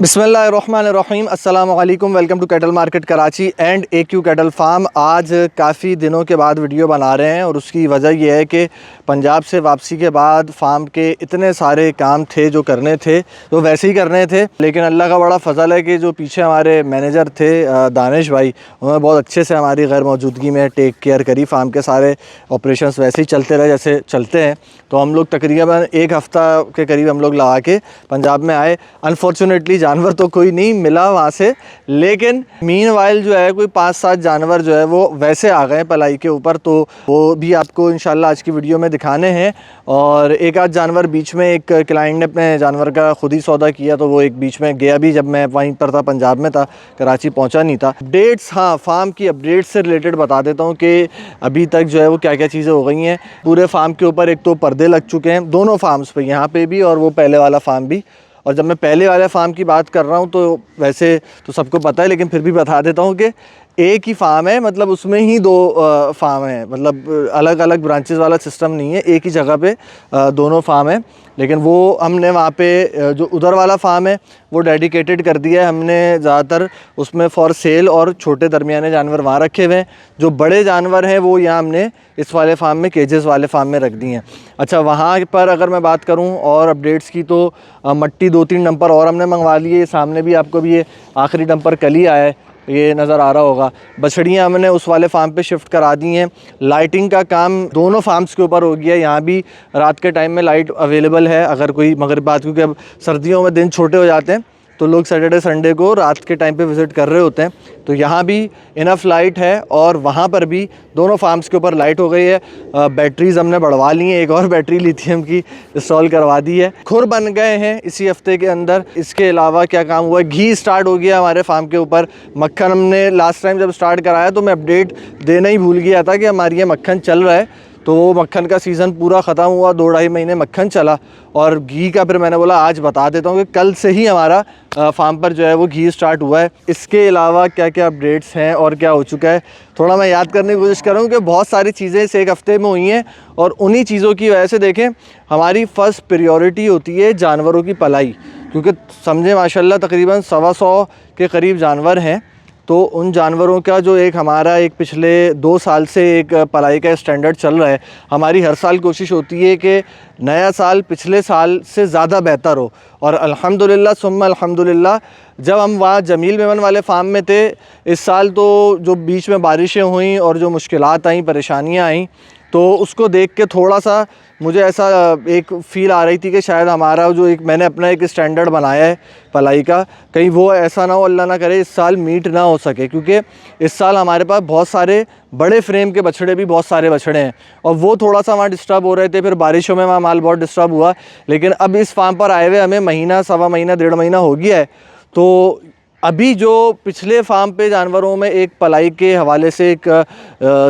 बिस्मिल्लाहिर्रहमानिर्रहीम अस्सलामु अलैकुम। Welcome to cattle market Karachi and AQ cattle farm. आज काफ़ी दिनों के बाद वीडियो बना रहे हैं और उसकी वजह यह है कि पंजाब से वापसी के बाद फार्म के इतने सारे काम थे जो करने थे तो वैसे ही करने थे, लेकिन अल्लाह का बड़ा फ़ज़ल है कि जो पीछे हमारे मैनेजर थे दानिश भाई, उन्होंने बहुत अच्छे से हमारी गैर मौजूदगी में टेक केयर करी। फार्म के सारे ऑपरेशंस वैसे ही चलते रहे जैसे चलते हैं। तो हम लोग तकरीबन एक हफ़्ता के करीब हम लोग लगा के पंजाब में आए। अनफॉर्चुनेटली जानवर तो कोई नहीं मिला वहाँ से, लेकिन मीनवाइल जो है कोई 5-7 जानवर जो है वो वैसे आ गए पलाई के ऊपर, तो वो भी आपको इंशाल्लाह आज की वीडियो में दिखाने हैं। और एक आध जानवर बीच में, एक क्लाइंट ने अपने जानवर का खुद ही सौदा किया तो वो एक बीच में गया भी, जब मैं वहीं पर था पंजाब में था, कराची पहुँचा नहीं था। अपडेट्स, हाँ, फार्म की अपडेट्स से रिलेटेड बता देता हूँ कि अभी तक जो है वो क्या क्या चीज़ें हो गई हैं। पूरे फार्म के ऊपर एक तो पर्दे लग चुके हैं दोनों फार्म्स पे, यहाँ पे भी और वो पहले वाला फार्म भी। और जब मैं पहले वाले फार्म की बात कर रहा हूँ तो वैसे तो सबको पता है, लेकिन फिर भी बता देता हूँ कि एक ही फार्म है, मतलब उसमें ही दो फार्म है, मतलब अलग अलग ब्रांचेस वाला सिस्टम नहीं है, एक ही जगह पे दोनों फार्म है। लेकिन वो हमने वहाँ पे जो उधर वाला फार्म है वो डेडिकेटेड कर दिया है हमने, ज़्यादातर उसमें फॉर सेल और छोटे दरमियाने जानवर वहाँ रखे हुए हैं। जो बड़े जानवर हैं वो यहाँ हमने इस वाले फार्म में, केजेस वाले फार्म में रख दिए हैं। अच्छा, वहाँ पर अगर मैं बात करूँ और अपडेट्स की तो मट्टी 2-3 डंपर और हमने मंगवा लिए। सामने भी आपको भी ये आखिरी डंपर कल ही आया है, ये नज़र आ रहा होगा। बछड़ियाँ हमने उस वाले फार्म पे शिफ्ट करा दी हैं। लाइटिंग का काम दोनों फार्म्स के ऊपर हो गया। यहाँ भी रात के टाइम में लाइट अवेलेबल है, अगर कोई मगरिब बाद, क्योंकि अब सर्दियों में दिन छोटे हो जाते हैं तो लोग सैटरडे संडे को रात के टाइम पे विज़िट कर रहे होते हैं, तो यहाँ भी इनफ लाइट है और वहाँ पर भी दोनों फार्म्स के ऊपर लाइट हो गई है। बैटरीज़ हमने बढ़वा ली हैं, एक और बैटरी लिथियम की इंस्टॉल करवा दी है। खुर बन गए हैं इसी हफ्ते के अंदर। इसके अलावा क्या काम हुआ है, घी स्टार्ट हो गया हमारे फार्म के ऊपर। मक्खन हमने लास्ट टाइम जब स्टार्ट कराया तो मैं अपडेट देना ही भूल गया था कि हमारी ये मक्खन चल रहा है। तो वो मक्खन का सीज़न पूरा ख़त्म हुआ, 2-2.5 महीने मक्खन चला। और घी का फिर मैंने बोला आज बता देता हूँ कि कल से ही हमारा फार्म पर जो है वो घी स्टार्ट हुआ है। इसके अलावा क्या क्या अपडेट्स हैं और क्या हो चुका है, थोड़ा मैं याद करने की कोशिश कर रहा हूँ कि बहुत सारी चीज़ें इस एक हफ़्ते में हुई हैं। और उन्हीं चीज़ों की वजह से देखें, हमारी फ़र्स्ट प्रायोरिटी होती है जानवरों की पलाई, क्योंकि समझे माशाल्लाह तकरीबन 125 के करीब जानवर हैं। तो उन जानवरों का जो एक हमारा एक पिछले 2 साल से एक पलाई का स्टैंडर्ड चल रहा है। हमारी हर साल कोशिश होती है कि नया साल पिछले साल से ज़्यादा बेहतर हो। और अल्हम्दुलिल्लाह सुम्मा अल्हम्दुलिल्लाह, जब हम वहाँ जमील मेमन वाले फार्म में थे इस साल, तो जो बीच में बारिशें हुई और जो मुश्किलात आई, परेशानियाँ आई, तो उसको देख के थोड़ा सा मुझे ऐसा एक फ़ील आ रही थी कि शायद हमारा जो एक मैंने अपना एक स्टैंडर्ड बनाया है पलाई का, कहीं वो ऐसा ना हो, अल्लाह ना करे, इस साल मीट ना हो सके। क्योंकि इस साल हमारे पास बहुत सारे बड़े फ्रेम के बछड़े भी, बहुत सारे बछड़े हैं, और वो थोड़ा सा वहाँ डिस्टर्ब हो रहे थे। फिर बारिशों में वहाँ माल बहुत डिस्टर्ब हुआ। लेकिन अब इस फार्म पर आए हुए हमें महीना, सवा महीना, 1.5 महीना हो गया है। तो अभी जो पिछले फार्म पे जानवरों में एक पलाई के हवाले से एक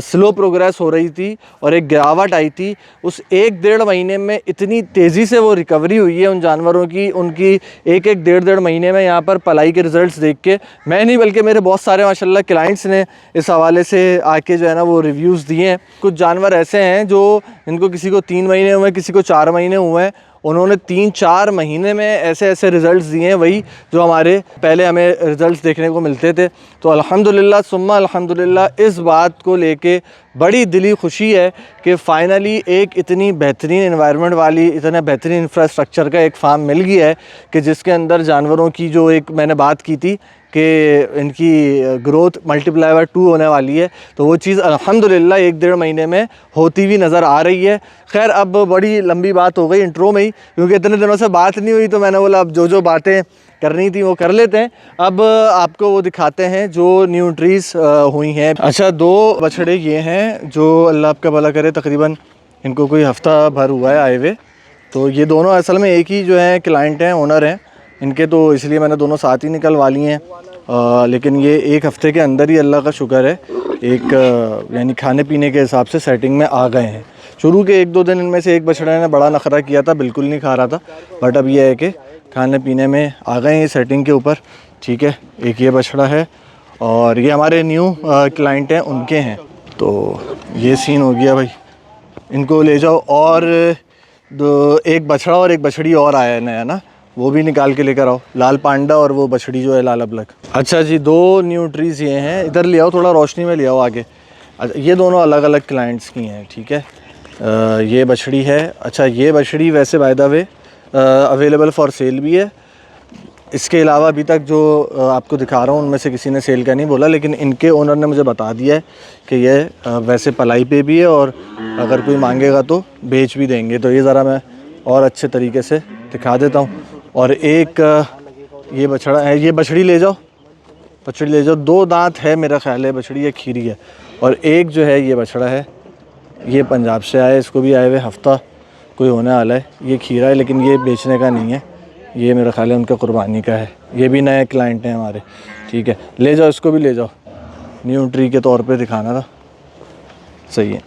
स्लो प्रोग्रेस हो रही थी और एक गिरावट आई थी, उस 1-1.5 महीने में इतनी तेज़ी से वो रिकवरी हुई है उन जानवरों की, उनकी एक 1-1.5 महीने में यहाँ पर पलाई के रिज़ल्ट्स देख के मैं नहीं बल्कि मेरे बहुत सारे माशाल्लाह क्लाइंट्स ने इस हवाले से आके जो है ना वो रिव्यूज़ दिए हैं। कुछ जानवर ऐसे हैं जो इनको किसी को 3 महीने हुए, किसी को 4 महीने हुए हैं, उन्होंने 3-4 महीने में ऐसे ऐसे रिज़ल्ट्स दिए हैं, वही जो हमारे पहले हमें रिज़ल्ट्स देखने को मिलते थे। तो अल्हम्दुलिल्लाह सुम्मा अल्हम्दुलिल्लाह, इस बात को लेके बड़ी दिली खुशी है कि फ़ाइनली एक इतनी बेहतरीन एनवायरनमेंट वाली, इतना बेहतरीन इंफ्रास्ट्रक्चर का एक फार्म मिल गया है कि जिसके अंदर जानवरों की जो एक मैंने बात की थी कि इनकी ग्रोथ मल्टीप्लाई बाय 2 होने वाली है, तो वो चीज़ अल्हम्दुलिल्लाह 1-1.5 महीने में होती हुई नज़र आ रही है। खैर, अब बड़ी लंबी बात हो गई इंट्रो में ही, क्योंकि इतने दिनों से बात नहीं हुई, तो मैंने बोला अब जो जो बातें करनी थी वो कर लेते हैं। अब आपको वो दिखाते हैं जो न्यू एंट्रीज हुई हैं। अच्छा, 2 बछड़े ये हैं जो अल्लाह आपका भला करे, तकरीबन इनको कोई हफ़्ता भर हुआ है आए हुए। तो ये दोनों असल में एक ही जो है क्लाइंट हैं, ओनर हैं इनके, तो इसलिए मैंने दोनों साथ ही निकलवा लिए हैं। लेकिन ये एक हफ़्ते के अंदर ही अल्लाह का शुक्र है एक यानी खाने पीने के हिसाब से सेटिंग में आ गए हैं। शुरू के 1-2 दिन इनमें से एक बछड़े ने बड़ा नखरा किया था, बिल्कुल नहीं खा रहा था, बट अब ये है कि खाने पीने में आ गए हैं सेटिंग के ऊपर। ठीक है, एक ये बछड़ा है और ये हमारे न्यू क्लाइंट हैं, उनके हैं। तो ये सीन हो गया भाई, इनको ले जाओ। और एक बछड़ा और एक बछड़ी और आया है नया ना, वो भी निकाल के लेकर आओ, लाल पांडा और वो बछड़ी जो है लाल अबलक। अच्छा जी, 2 न्यू ट्रीज़ ये हैं, इधर ले आओ, थोड़ा रोशनी में ले आओ आगे। अच्छा, ये दोनों अलग अलग क्लाइंट्स की हैं, ठीक है। ये बछड़ी है। अच्छा, ये बछड़ी वैसे by the way available for sale भी है। इसके अलावा अभी तक जो आपको दिखा रहा हूँ उनमें से किसी ने सेल का नहीं बोला, लेकिन इनके ओनर ने मुझे बता दिया है कि ये वैसे पलाई पे भी है और अगर कोई मांगेगा तो बेच भी देंगे। तो ये ज़रा मैं और अच्छे तरीके से दिखा देता हूँ। और एक ये बछड़ा है, ये बछड़ी ले जाओ, बछड़ी ले जाओ। 2 दांत है मेरा ख्याल है, बछड़ी एक खीरी है। और एक जो है ये बछड़ा है, ये पंजाब से आया है, इसको भी आए हुए हफ्ता कोई होने वाला है। ये खीरा है लेकिन ये बेचने का नहीं है, ये मेरा ख्याल है उनका कुर्बानी का है। ये भी नए क्लाइंट हैं हमारे, ठीक है। ले जाओ, इसको भी ले जाओ, न्यू ट्री के तौर पे दिखाना था, सही है।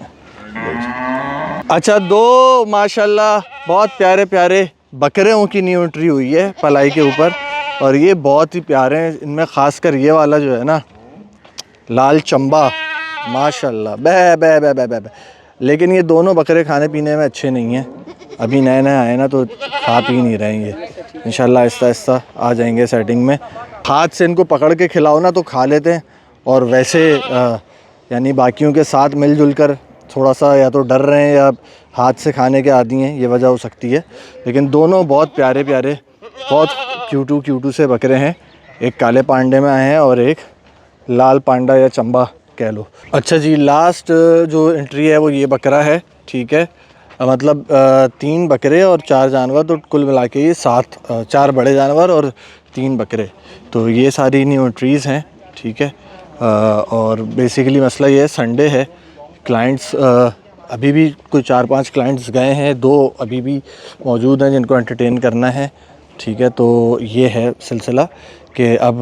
अच्छा, 2 माशाल्लाह बहुत प्यारे प्यारे बकरों की न्यू ट्री हुई है पलाई के ऊपर, और ये बहुत ही प्यारे हैं। इनमें ख़ासकर ये वाला जो है ना, लाल चंबा, माशाल्लाह, बै बै बै बै बै बै। लेकिन ये दोनों बकरे खाने पीने में अच्छे नहीं हैं, अभी नए नए आए ना तो खा पी नहीं रहे हैं। ये इंशाल्लाह आहिस्ता आहिस्ता आ जाएंगे सेटिंग में। हाथ से इनको पकड़ के खिलाओ ना तो खा लेते हैं, और वैसे यानी बाकियों के साथ मिलजुल कर थोड़ा सा या तो डर रहे हैं या हाथ से खाने के आदी हैं, ये वजह हो सकती है। लेकिन दोनों बहुत प्यारे प्यारे, बहुत क्यूटू से बकरे हैं। एक काले पांडे में आए हैं और एक लाल पांडा या चंबा कह लो। अच्छा जी, लास्ट जो एंट्री है वो ये बकरा है, ठीक है। मतलब 3 बकरे और 4 जानवर, तो कुल मिला के ये 7, 4 बड़े जानवर और 3 बकरे। तो ये सारी न्यू एंट्रीज़ हैं, ठीक है। और बेसिकली मसला ये है, संडे है, क्लाइंट्स अभी भी कोई 4-5 क्लाइंट्स गए हैं, 2 अभी भी मौजूद हैं जिनको एंटरटेन करना है, ठीक है। तो ये है सिलसिला कि अब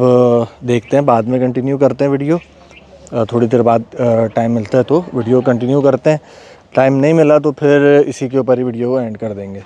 देखते हैं, बाद में कंटिन्यू करते हैं वीडियो। थोड़ी देर बाद टाइम मिलता है तो वीडियो कंटिन्यू करते हैं, टाइम नहीं मिला तो फिर इसी के ऊपर ही वीडियो को एंड कर देंगे।